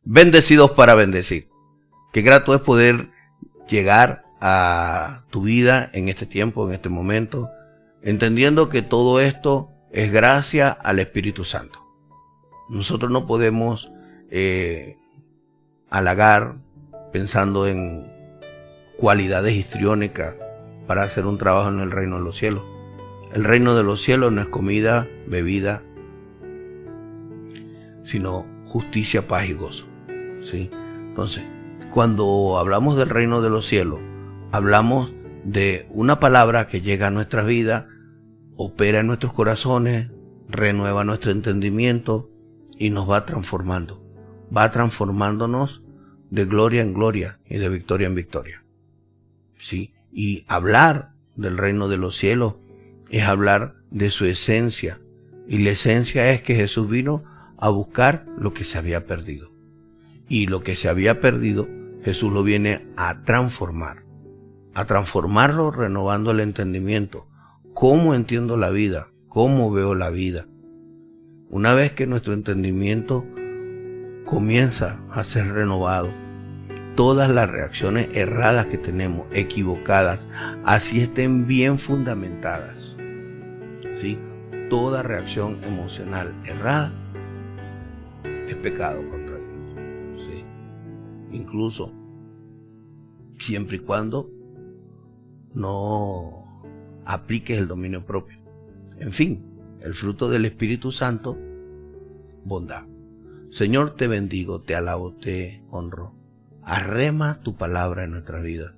Bendecidos para bendecir. Qué grato es poder llegar a tu vida en este tiempo, en este momento, entendiendo que todo esto es gracias al Espíritu Santo. Nosotros no podemos halagar pensando en cualidades histriónicas para hacer un trabajo en el reino de los cielos. El reino de los cielos no es comida, bebida, sino justicia, paz y gozo. ¿Sí? Entonces, cuando hablamos del reino de los cielos, hablamos de una palabra que llega a nuestras vidas, opera en nuestros corazones, renueva nuestro entendimiento y nos va transformando. Va transformándonos de gloria en gloria y de victoria en victoria. ¿Sí? Y hablar del reino de los cielos es hablar de su esencia. Y la esencia es que Jesús vino a buscar lo que se había perdido. Y lo que se había perdido, Jesús lo viene a transformar. A transformarlo renovando el entendimiento. ¿Cómo entiendo la vida? ¿Cómo veo la vida? Una vez que nuestro entendimiento comienza a ser renovado, todas las reacciones erradas que tenemos, equivocadas, así estén bien fundamentadas, ¿sí? Toda reacción emocional errada es pecado contra Dios, ¿sí? Incluso siempre y cuando no apliques el dominio propio. En fin, el fruto del Espíritu Santo, bondad. Señor, te bendigo, te alabo, te honro. Arrema tu palabra en nuestra vida.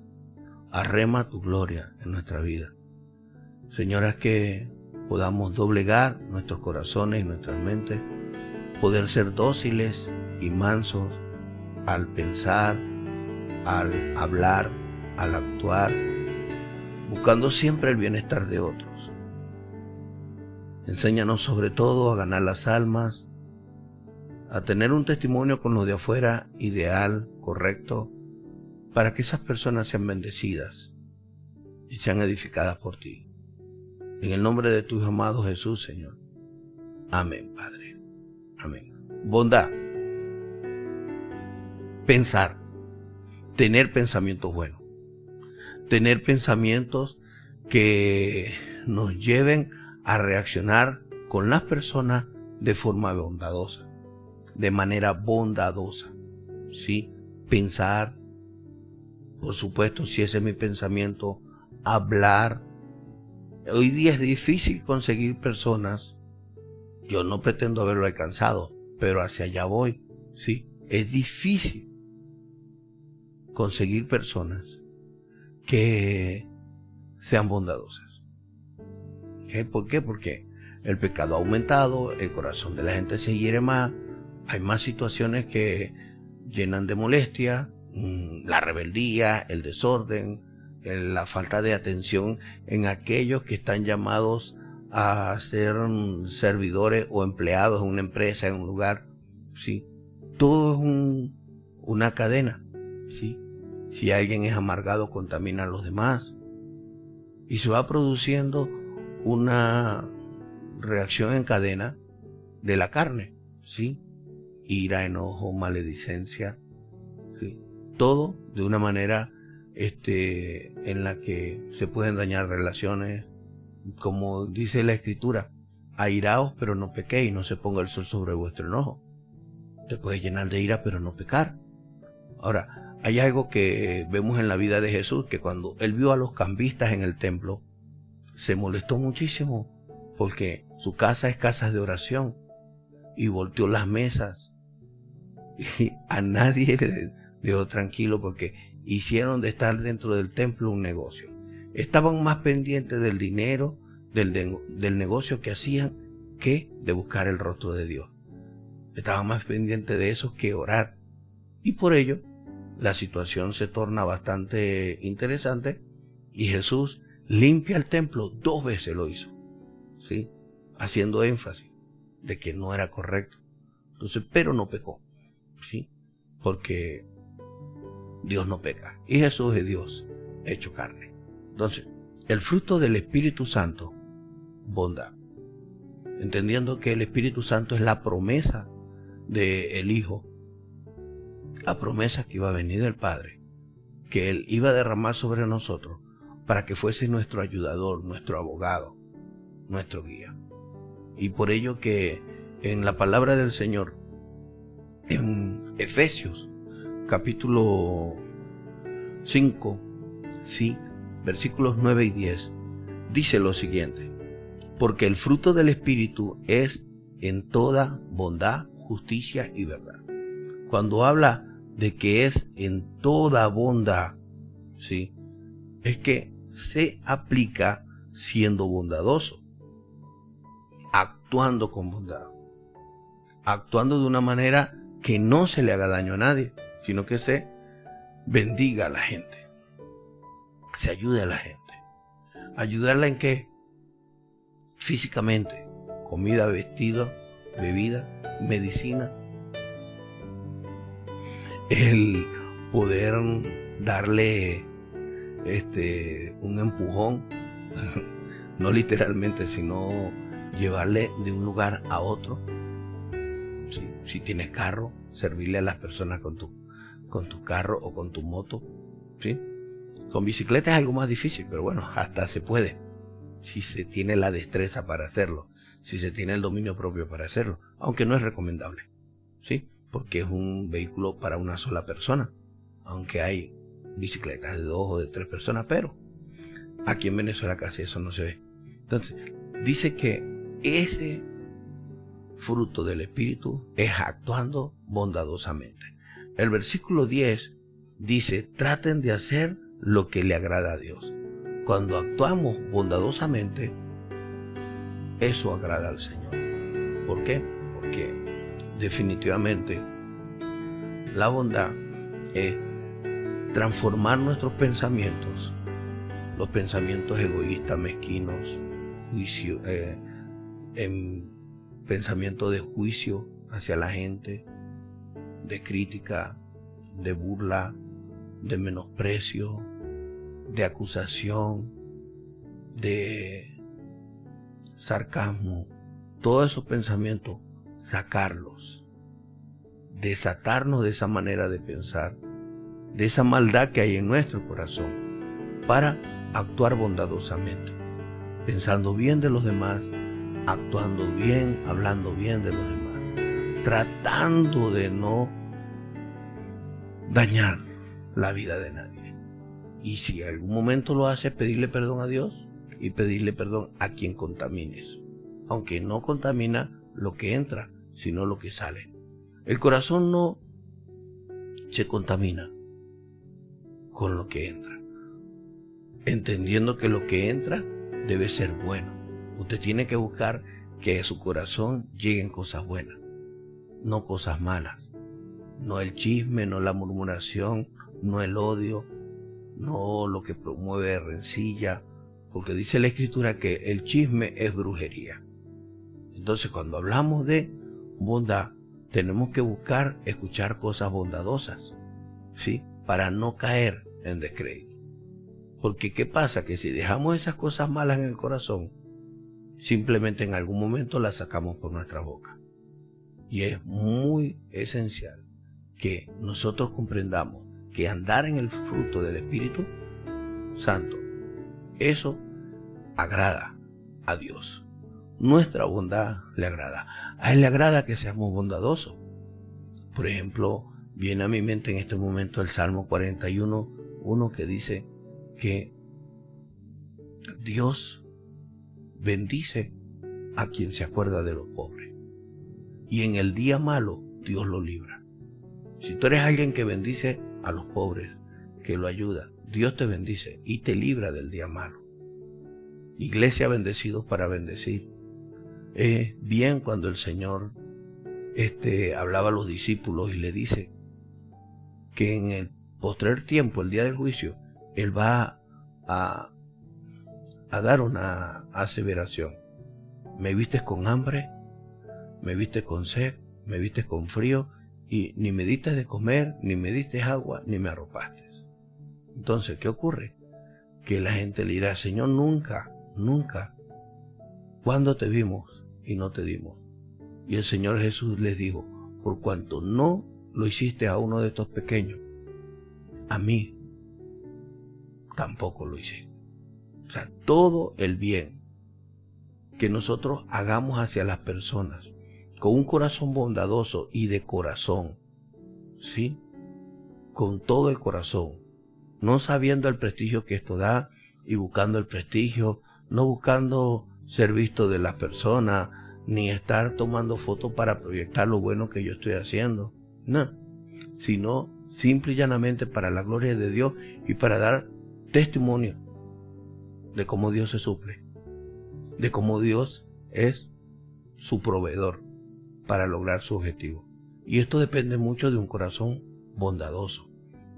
Arrema tu gloria en nuestra vida. Señor, haz que podamos doblegar nuestros corazones y nuestras mentes, poder ser dóciles y mansos al pensar, al hablar, al actuar, buscando siempre el bienestar de otros. Enséñanos sobre todo a ganar las almas, a tener un testimonio con los de afuera ideal, correcto, para que esas personas sean bendecidas y sean edificadas por ti. En el nombre de tu Hijo amado Jesús, Señor. Amén, Padre. Amén. Bondad. Pensar. Tener pensamientos buenos. Tener pensamientos que nos lleven a reaccionar con las personas de forma bondadosa. De manera bondadosa, ¿sí? Pensar, por supuesto, si ese es mi pensamiento, hablar. Hoy día es difícil conseguir personas, yo no pretendo haberlo alcanzado, pero hacia allá voy, ¿sí? Es difícil conseguir personas que sean bondadosas. ¿Okay? ¿Por qué? Porque el pecado ha aumentado, el corazón de la gente se hiere más, hay más situaciones que llenan de molestia, la rebeldía, el desorden, la falta de atención en aquellos que están llamados a ser servidores o empleados en una empresa, en un lugar, ¿sí? Todo es una cadena, ¿sí? Si alguien es amargado, contamina a los demás. Y se va produciendo una reacción en cadena de la carne, ¿sí? Ira, enojo, maledicencia, ¿sí? Todo de una manera en la que se pueden dañar relaciones, como dice la Escritura, airaos pero no pequéis, no se ponga el sol sobre vuestro enojo. Te puedes llenar de ira pero no pecar. Ahora, hay algo que vemos en la vida de Jesús, que cuando él vio a los cambistas en el templo, se molestó muchísimo, porque su casa es casa de oración, y volteó las mesas, y a nadie le dejó tranquilo, porque hicieron de estar dentro del templo un negocio. Estaban más pendientes del dinero, del negocio que hacían, que de buscar el rostro de Dios. Estaban más pendientes de eso que orar. Y por ello, la situación se torna bastante interesante, y Jesús limpia el templo 2 veces, lo hizo, ¿sí? Haciendo énfasis de que no era correcto. Entonces, pero no pecó, ¿sí? Porque Dios no peca, y Jesús es Dios hecho carne. Entonces, el fruto del Espíritu Santo, bondad. Entendiendo que el Espíritu Santo es la promesa del Hijo, la promesa que iba a venir del Padre, que Él iba a derramar sobre nosotros para que fuese nuestro ayudador, nuestro abogado, nuestro guía. Y por ello que en la palabra del Señor, en Efesios capítulo 5, sí, versículos 9 y 10, dice lo siguiente: porque el fruto del Espíritu es en toda bondad, justicia y verdad. Cuando habla de que es en toda bondad, ¿sí?, es que se aplica siendo bondadoso, actuando con bondad, actuando de una manera que no se le haga daño a nadie, sino que se bendiga a la gente, se ayude a la gente. ¿Ayudarla en qué? Físicamente, comida, vestido, bebida, medicina. El poder darle un empujón, no literalmente, sino llevarle de un lugar a otro. ¿Sí? Si tienes carro, servirle a las personas con tu carro o con tu moto. ¿Sí? Con bicicleta es algo más difícil, pero bueno, hasta se puede, si se tiene la destreza para hacerlo, si se tiene el dominio propio para hacerlo, aunque no es recomendable, ¿sí? Porque es un vehículo para una sola persona, aunque hay bicicletas de 2 o de 3 personas, pero aquí en Venezuela casi eso no se ve. Entonces, dice que ese fruto del Espíritu es actuando bondadosamente. El versículo 10 dice: traten de hacer lo que le agrada a Dios. Cuando actuamos bondadosamente, eso agrada al Señor. ¿Por qué? Porque definitivamente la bondad es transformar nuestros pensamientos, los pensamientos egoístas, mezquinos, juicio, en pensamiento de juicio hacia la gente, de crítica, de burla, de menosprecio, de acusación, de sarcasmo. Todos esos pensamientos, sacarlos, desatarnos de esa manera de pensar, de esa maldad que hay en nuestro corazón, para actuar bondadosamente, pensando bien de los demás, actuando bien, hablando bien de los demás, tratando de no dañar la vida de nadie. Y si en algún momento lo haces, pedirle perdón a Dios y pedirle perdón a quien contamines, aunque no contamina lo que entra, sino lo que sale. El corazón no se contamina con lo que entra, entendiendo que lo que entra debe ser bueno. Usted tiene que buscar que a su corazón lleguen cosas buenas, no cosas malas, no el chisme, no la murmuración, no el odio, no lo que promueve rencilla, porque dice la Escritura que el chisme es brujería. Entonces, cuando hablamos de bondad, tenemos que buscar escuchar cosas bondadosas, ¿sí?, para no caer en descrédito. Porque ¿qué pasa? Que si dejamos esas cosas malas en el corazón, simplemente en algún momento las sacamos por nuestra boca. Y es muy esencial que nosotros comprendamos que andar en el fruto del Espíritu Santo, eso agrada a Dios. Nuestra bondad le agrada. A Él le agrada que seamos bondadosos. Por ejemplo, viene a mi mente en este momento el Salmo 41:1, que dice que Dios bendice a quien se acuerda de los pobres, y en el día malo Dios lo libra. Si tú eres alguien que bendice a los pobres, que lo ayuda, Dios te bendice y te libra del día malo. Iglesia, bendecidos para bendecir. Es bien cuando el Señor hablaba a los discípulos y le dice que en el postrer tiempo, el día del juicio, Él va a dar una aseveración. Me vistes con hambre, me vistes con sed, me vistes con frío, y ni me diste de comer, ni me diste agua, ni me arropaste. Entonces, ¿qué ocurre? Que la gente le dirá: Señor, nunca, ¿cuándo te vimos y no te dimos? Y el Señor Jesús les dijo: por cuanto no lo hiciste a uno de estos pequeños, a mí tampoco lo hiciste. O sea, todo el bien que nosotros hagamos hacia las personas con un corazón bondadoso y de corazón, ¿sí? Con todo el corazón, no sabiendo el prestigio que esto da y buscando el prestigio, no buscando ser visto de las personas, ni estar tomando fotos para proyectar lo bueno que yo estoy haciendo, no, sino simple y llanamente para la gloria de Dios y para dar testimonio de cómo Dios se suple, de cómo Dios es su proveedor para lograr su objetivo. Y esto depende mucho de un corazón bondadoso,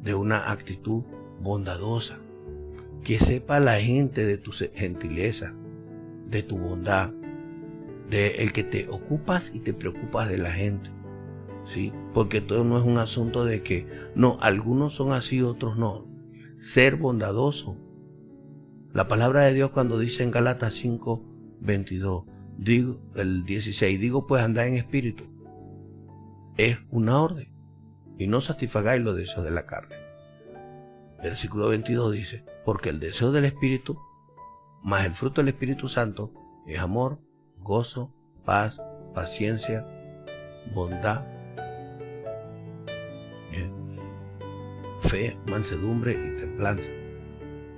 de una actitud bondadosa, que sepa la gente de tu gentileza, de tu bondad, de el que te ocupas y te preocupas de la gente, ¿sí? Porque todo no es un asunto de que, no, algunos son así, otros no. Ser bondadoso. La palabra de Dios cuando dice en Gálatas 5:22, digo, el 16, digo pues andad en espíritu, es una orden, y no satisfagáis los deseos de la carne. El versículo 22 dice, porque el deseo del espíritu, más el fruto del Espíritu Santo, es amor, gozo, paz, paciencia, bondad, fe, mansedumbre y templanza.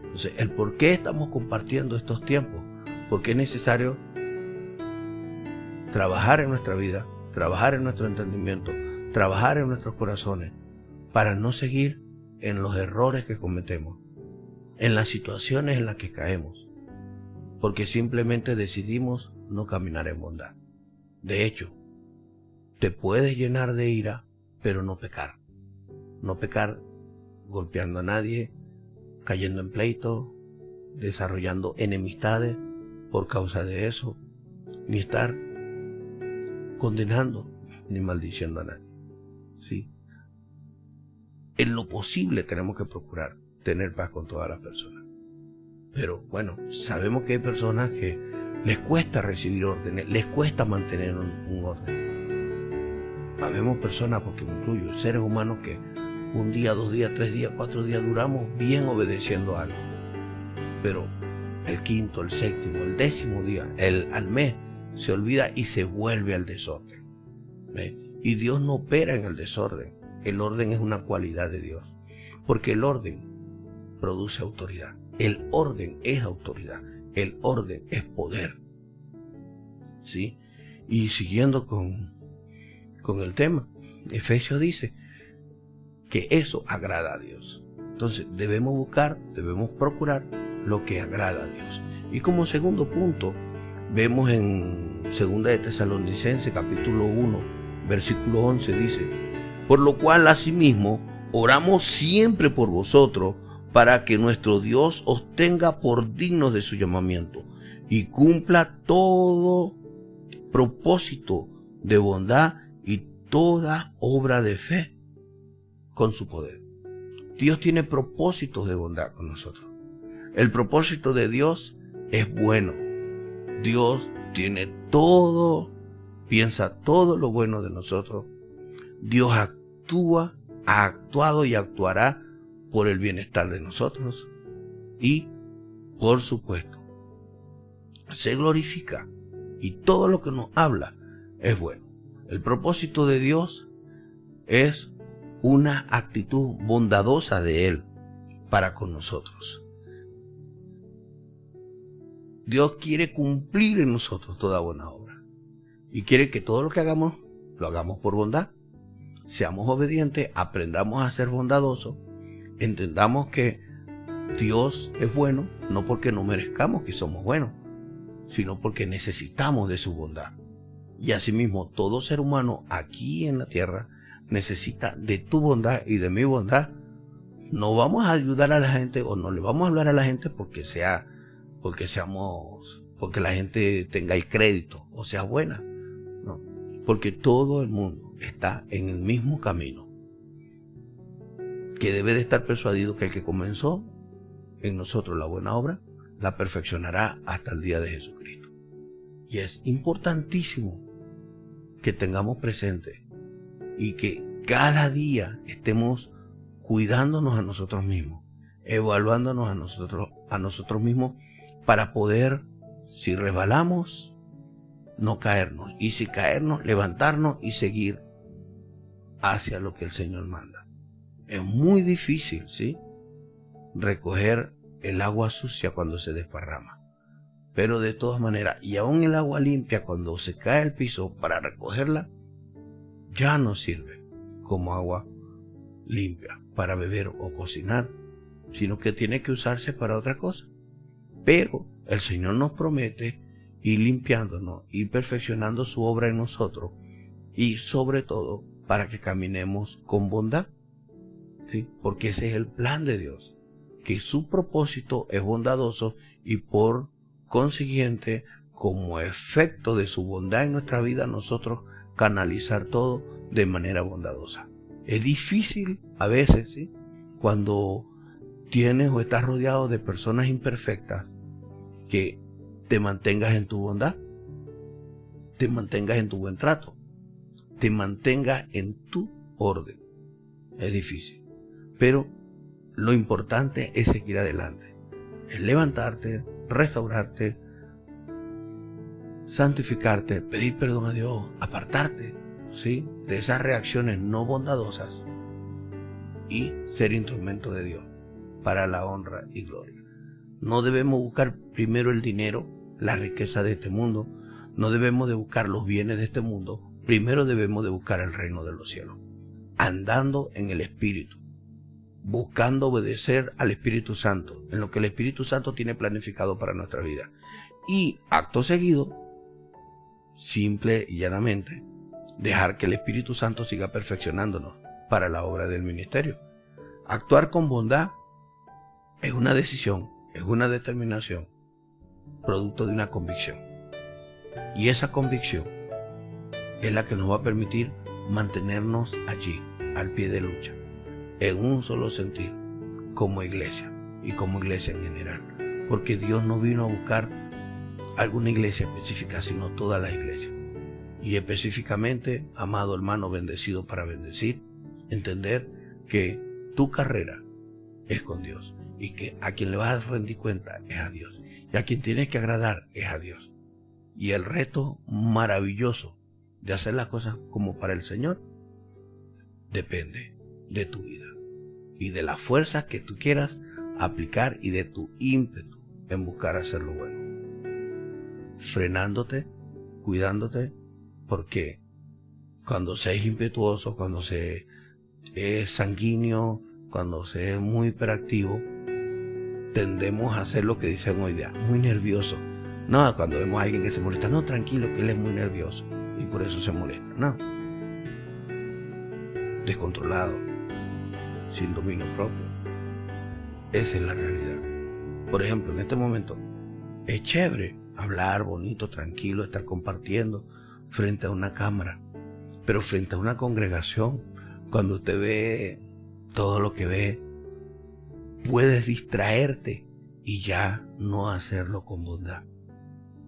Entonces, el por qué estamos compartiendo estos tiempos, porque es necesario trabajar en nuestra vida, trabajar en nuestro entendimiento, trabajar en nuestros corazones, para no seguir en los errores que cometemos, en las situaciones en las que caemos, porque simplemente decidimos no caminar en bondad. De hecho, te puedes llenar de ira, pero no pecar. No pecar golpeando a nadie, cayendo en pleito, desarrollando enemistades por causa de eso, ni estar condenando ni maldiciendo a nadie. ¿Sí? En lo posible tenemos que procurar tener paz con todas las personas. Pero bueno, sabemos que hay personas que les cuesta recibir órdenes, les cuesta mantener un orden. Habemos personas, porque me incluyo, seres humanos que un día, 2 días, 3 días, 4 días duramos bien obedeciendo algo. Pero el quinto, el séptimo, el 10º día, al mes, se olvida y se vuelve al desorden. ¿Ve? Y Dios no opera en el desorden. El orden es una cualidad de Dios. Porque el orden produce autoridad. El orden es autoridad. El orden es poder. ¿Sí? Y siguiendo con el tema, Efesios dice que eso agrada a Dios. Entonces debemos buscar, debemos procurar lo que agrada a Dios. Y como segundo punto, vemos en 2 de Tesalonicenses capítulo 1, versículo 11, dice, por lo cual asimismo oramos siempre por vosotros, para que nuestro Dios os tenga por dignos de su llamamiento y cumpla todo propósito de bondad y toda obra de fe con su poder. Dios tiene propósitos de bondad con nosotros. El propósito de Dios es bueno. Dios tiene todo, piensa todo lo bueno de nosotros. Dios actúa, ha actuado y actuará por el bienestar de nosotros. Y, por supuesto, se glorifica. Y todo lo que nos habla es bueno. El propósito de Dios es una actitud bondadosa de Él para con nosotros. Dios quiere cumplir en nosotros toda buena obra. Y quiere que todo lo que hagamos, lo hagamos por bondad. Seamos obedientes, aprendamos a ser bondadosos, entendamos que Dios es bueno, no porque no merezcamos que somos buenos, sino porque necesitamos de su bondad. Y asimismo, todo ser humano aquí en la tierra necesita de tu bondad y de mi bondad. No vamos a ayudar a la gente o no le vamos a hablar a la gente porque la gente tenga el crédito o sea buena. No, porque todo el mundo está en el mismo camino, que debe de estar persuadido que el que comenzó en nosotros la buena obra, la perfeccionará hasta el día de Jesucristo. Y es importantísimo que tengamos presente y que cada día estemos cuidándonos a nosotros mismos, evaluándonos a nosotros mismos para poder, si resbalamos, no caernos. Y si caernos, levantarnos y seguir hacia lo que el Señor manda. Es muy difícil, ¿sí?, recoger el agua sucia cuando se desparrama. Pero de todas maneras, y aún el agua limpia, cuando se cae al piso para recogerla, ya no sirve como agua limpia para beber o cocinar, sino que tiene que usarse para otra cosa. Pero el Señor nos promete ir limpiándonos, ir perfeccionando su obra en nosotros, y sobre todo para que caminemos con bondad, ¿sí? Porque ese es el plan de Dios, que su propósito es bondadoso, y por consiguiente, como efecto de su bondad en nuestra vida, nosotros canalizar todo de manera bondadosa. Es difícil a veces, ¿sí?, cuando tienes o estás rodeado de personas imperfectas, que te mantengas en tu bondad, te mantengas en tu buen trato, te mantengas en tu orden. Es difícil, pero lo importante es seguir adelante, es levantarte, restaurarte, santificarte, pedir perdón a Dios, apartarte, ¿sí?, de esas reacciones no bondadosas, y ser instrumento de Dios para la honra y gloria. No debemos buscar primero el dinero, la riqueza de este mundo. No debemos de buscar los bienes de este mundo. Primero debemos de buscar el reino de los cielos, andando en el Espíritu, buscando obedecer al Espíritu Santo, en lo que el Espíritu Santo tiene planificado para nuestra vida. Y acto seguido, simple y llanamente, dejar que el Espíritu Santo siga perfeccionándonos para la obra del ministerio. Actuar con bondad es una decisión, es una determinación, producto de una convicción. Y esa convicción es la que nos va a permitir mantenernos allí, al pie de lucha, en un solo sentir, como iglesia, y como iglesia en general. Porque Dios no vino a buscar alguna iglesia específica, sino toda la iglesia. Y específicamente, amado hermano, bendecido para bendecir, entender que tu carrera es con Dios, y que a quien le vas a rendir cuenta es a Dios, y a quien tienes que agradar es a Dios. Y el reto maravilloso de hacer las cosas como para el Señor depende de tu vida y de la fuerza que tú quieras aplicar, y de tu ímpetu en buscar hacer lo bueno, frenándote, cuidándote, porque cuando se es impetuoso, cuando se es sanguíneo, cuando se es muy hiperactivo, tendemos a hacer lo que dicen hoy día, muy nervioso. No, cuando vemos a alguien que se molesta, no, tranquilo, que él es muy nervioso y por eso se molesta. No, descontrolado, sin dominio propio. Esa es la realidad. Por ejemplo, en este momento es chévere hablar bonito, tranquilo, estar compartiendo frente a una cámara, pero frente a una congregación, cuando usted ve todo lo que ve, puedes distraerte y ya no hacerlo con bondad,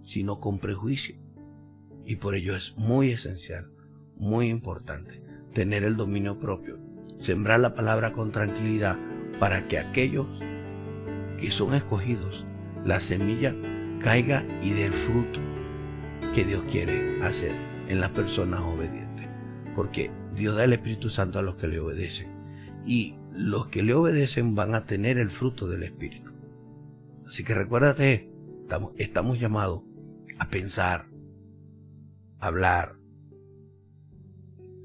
sino con prejuicio. Y por ello es muy esencial, muy importante, tener el dominio propio, sembrar la palabra con tranquilidad, para que aquellos que son escogidos, la semilla caiga y dé el fruto que Dios quiere hacer en las personas obedientes. Porque Dios da el Espíritu Santo a los que le obedecen, y los que le obedecen van a tener el fruto del Espíritu. Así que recuérdate, estamos llamados a pensar, hablar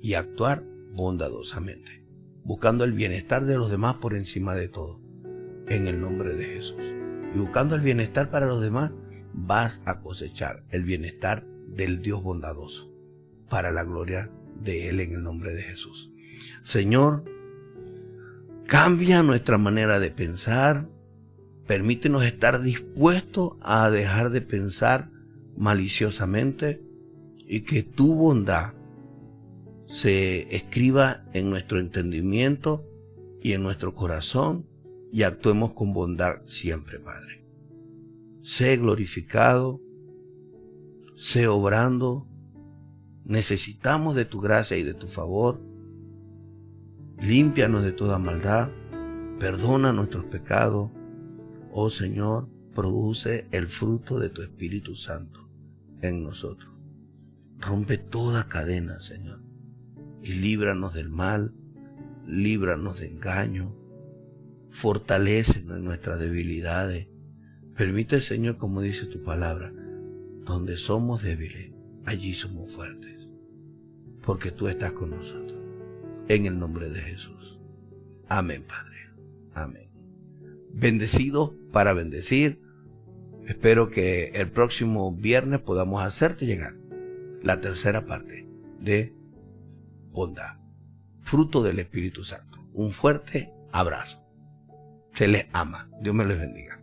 y actuar bondadosamente, buscando el bienestar de los demás por encima de todo, en el nombre de Jesús. Y buscando el bienestar para los demás, vas a cosechar el bienestar del Dios bondadoso, para la gloria de Él, en el nombre de Jesús. Señor, cambia nuestra manera de pensar, permítenos estar dispuestos a dejar de pensar maliciosamente, y que tu bondad se escriba en nuestro entendimiento y en nuestro corazón, y actuemos con bondad siempre, Padre. Sé glorificado, sé obrando. Necesitamos de tu gracia y de tu favor, límpianos de toda maldad, perdona nuestros pecados. Oh Señor, produce el fruto de tu Espíritu Santo en nosotros. Rompe toda cadena, Señor, y líbranos del mal, líbranos de engaño, fortalécenos en nuestras debilidades. Permite, Señor, como dice tu palabra, donde somos débiles, allí somos fuertes, porque tú estás con nosotros. En el nombre de Jesús. Amén, Padre. Amén. Bendecido para bendecir. Espero que el próximo viernes podamos hacerte llegar la tercera parte de bondad, fruto del Espíritu Santo. Un fuerte abrazo. Se les ama. Dios me les bendiga.